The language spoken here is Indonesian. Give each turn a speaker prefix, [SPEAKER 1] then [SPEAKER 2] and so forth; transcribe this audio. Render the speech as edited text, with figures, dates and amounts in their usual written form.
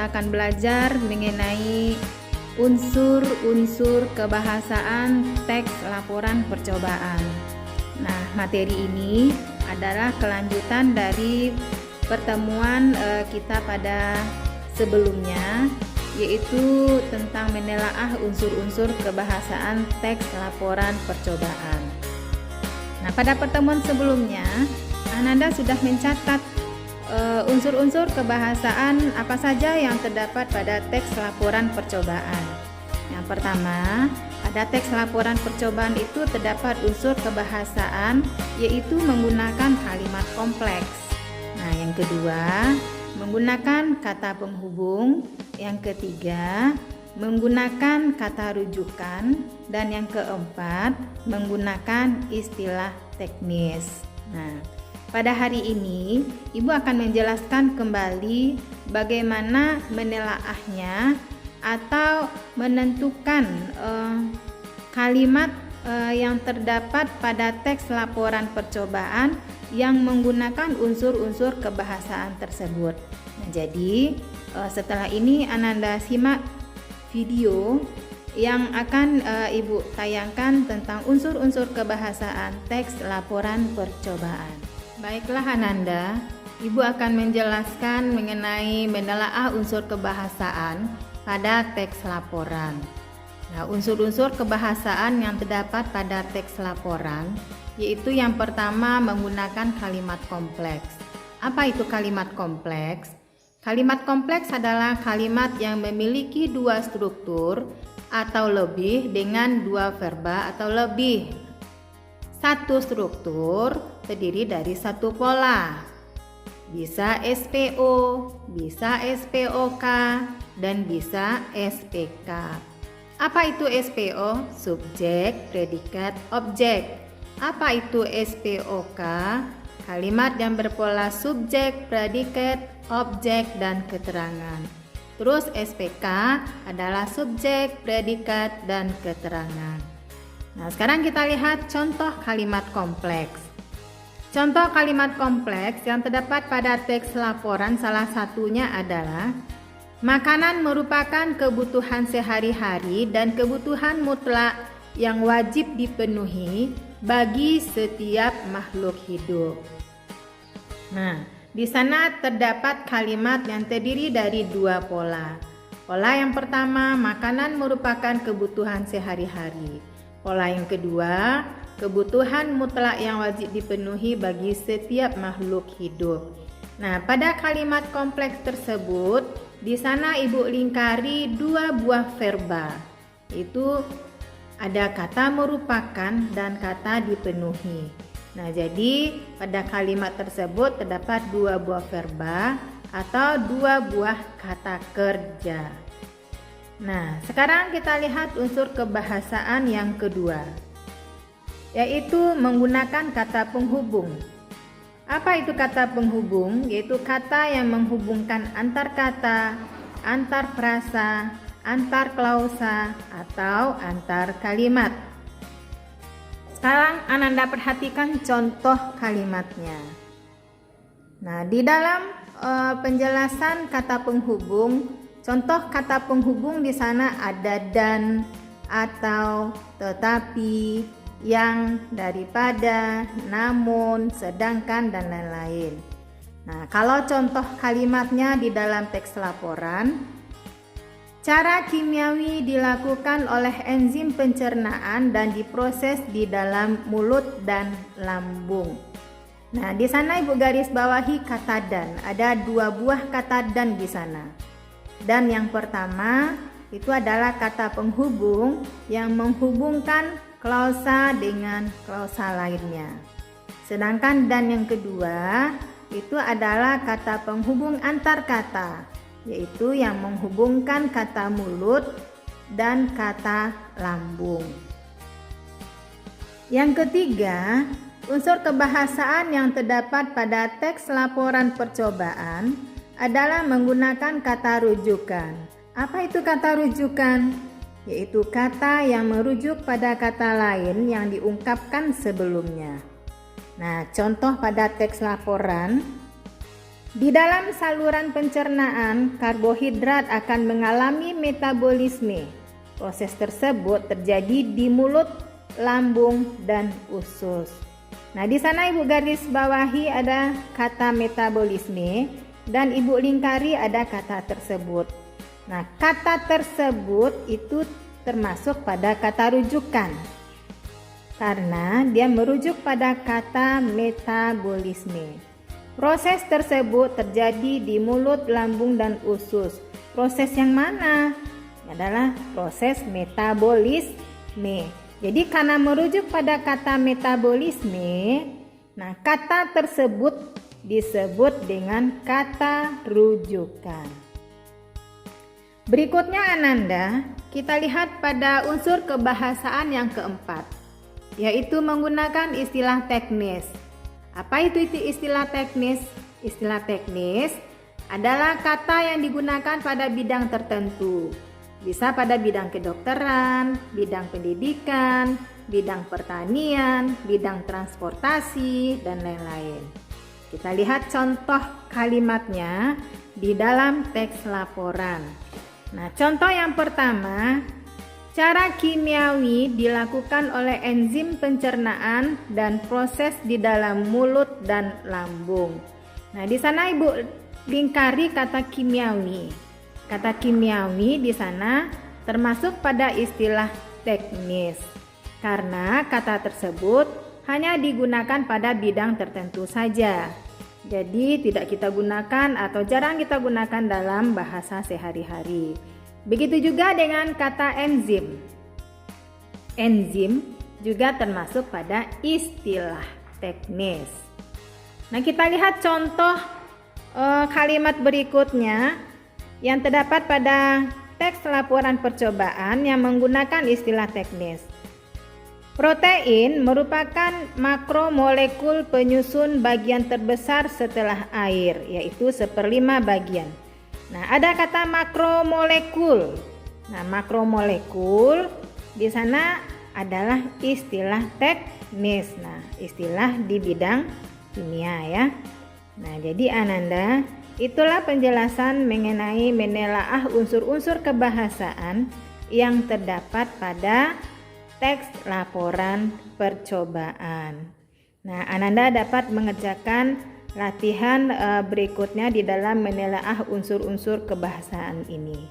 [SPEAKER 1] kita akan belajar mengenai unsur-unsur kebahasaan teks laporan percobaan. Nah, materi ini adalah kelanjutan dari pertemuan kita pada sebelumnya, yaitu tentang menelaah unsur-unsur kebahasaan teks laporan percobaan. Nah, pada pertemuan sebelumnya, Ananda sudah mencatat unsur-unsur kebahasaan apa saja yang terdapat pada teks laporan percobaan. Yang pertama, pada teks laporan percobaan itu terdapat unsur kebahasaan, yaitu menggunakan kalimat kompleks. Nah, yang kedua, menggunakan kata penghubung. Yang ketiga, menggunakan kata rujukan. Dan yang keempat, menggunakan istilah teknis. Nah, pada hari ini Ibu akan menjelaskan kembali bagaimana menelaahnya atau menentukan kalimat yang terdapat pada teks laporan percobaan yang menggunakan unsur-unsur kebahasaan tersebut. Nah, jadi setelah ini Ananda simak video yang akan Ibu tayangkan tentang unsur-unsur kebahasaan teks laporan percobaan. Baiklah Ananda, Ibu akan menjelaskan mengenai menelaah unsur kebahasaan pada teks laporan. Nah, unsur-unsur kebahasaan yang terdapat pada teks laporan yaitu yang pertama menggunakan kalimat kompleks. Apa itu kalimat kompleks? Kalimat kompleks adalah kalimat yang memiliki dua struktur atau lebih dengan dua verba atau lebih. Satu struktur terdiri dari satu pola. Bisa SPO, bisa SPOK, dan bisa SPK. Apa itu SPO? Subjek, predikat, objek. Apa itu SPOK? Kalimat yang berpola subjek, predikat, objek, dan keterangan. Terus SPK adalah subjek, predikat, dan keterangan. Nah, sekarang kita lihat contoh kalimat kompleks. Contoh kalimat kompleks yang terdapat pada teks laporan salah satunya adalah makanan merupakan kebutuhan sehari-hari dan kebutuhan mutlak yang wajib dipenuhi bagi setiap makhluk hidup. Nah, di sana terdapat kalimat yang terdiri dari dua pola. Pola yang pertama, makanan merupakan kebutuhan sehari-hari. Pola yang kedua, kebutuhan mutlak yang wajib dipenuhi bagi setiap makhluk hidup. Nah, pada kalimat kompleks tersebut, di sana Ibu lingkari dua buah verba. Itu ada kata merupakan dan kata dipenuhi. Nah, jadi pada kalimat tersebut terdapat dua buah verba atau dua buah kata kerja. Nah, sekarang kita lihat unsur kebahasaan yang kedua, yaitu menggunakan kata penghubung. Apa itu kata penghubung? Yaitu kata yang menghubungkan antar kata, antar frasa, antar klausa, atau antar kalimat. Sekarang Ananda perhatikan contoh kalimatnya. Nah, di dalam penjelasan kata penghubung, contoh kata penghubung di sana ada dan, atau, tetapi, yang, daripada, namun, sedangkan, dan lain-lain. Nah, kalau contoh kalimatnya di dalam teks laporan, cara kimiawi dilakukan oleh enzim pencernaan dan diproses di dalam mulut dan lambung. Nah, di sana Ibu garis bawahi kata dan. Ada dua buah kata dan di sana. Dan yang pertama itu adalah kata penghubung yang menghubungkan klausa dengan klausa lainnya. Sedangkan dan yang kedua itu adalah kata penghubung antar kata, yaitu yang menghubungkan kata mulut dan kata lambung. Yang ketiga, unsur kebahasaan yang terdapat pada teks laporan percobaan adalah menggunakan kata rujukan. Apa itu kata rujukan? Yaitu kata yang merujuk pada kata lain yang diungkapkan sebelumnya. Nah, contoh pada teks laporan, Di dalam saluran pencernaan, karbohidrat akan mengalami metabolisme. Proses tersebut terjadi di mulut, lambung, dan usus. Nah, di sana Ibu garis bawahi ada kata metabolisme dan Ibu lingkari ada kata tersebut. Nah, kata tersebut itu termasuk pada kata rujukan karena dia merujuk pada kata metabolisme. Proses tersebut terjadi di mulut, lambung, dan usus. Proses yang mana? Adalah proses metabolisme. Jadi karena merujuk pada kata metabolisme, nah kata tersebut disebut dengan kata rujukan. Berikutnya Ananda, kita lihat pada unsur kebahasaan yang keempat, yaitu menggunakan istilah teknis. Apa itu istilah teknis? Istilah teknis adalah kata yang digunakan pada bidang tertentu. Bisa pada bidang kedokteran, bidang pendidikan, bidang pertanian, bidang transportasi, dan lain-lain. Kita lihat contoh kalimatnya di dalam teks laporan. Nah, contoh yang pertama, cara kimiawi dilakukan oleh enzim pencernaan dan proses di dalam mulut dan lambung. Nah, di sana Ibu lingkari kata kimiawi. Kata kimiawi di sana termasuk pada istilah teknis. Karena kata tersebut hanya digunakan pada bidang tertentu saja. Jadi tidak kita gunakan atau jarang kita gunakan dalam bahasa sehari-hari. Begitu juga dengan kata enzim. Enzim juga termasuk pada istilah teknis. Nah, kita lihat contoh kalimat berikutnya yang terdapat pada teks laporan percobaan yang menggunakan istilah teknis. Protein merupakan makromolekul penyusun bagian terbesar setelah air, yaitu 1/5 bagian. Nah, ada kata makromolekul. Nah, makromolekul di sana adalah istilah teknis. Nah, istilah di bidang kimia ya. Nah, jadi Ananda, itulah penjelasan mengenai menelaah unsur-unsur kebahasaan yang terdapat pada teks laporan percobaan. Nah, Ananda dapat mengerjakan latihan berikutnya di dalam menelaah unsur-unsur kebahasaan ini.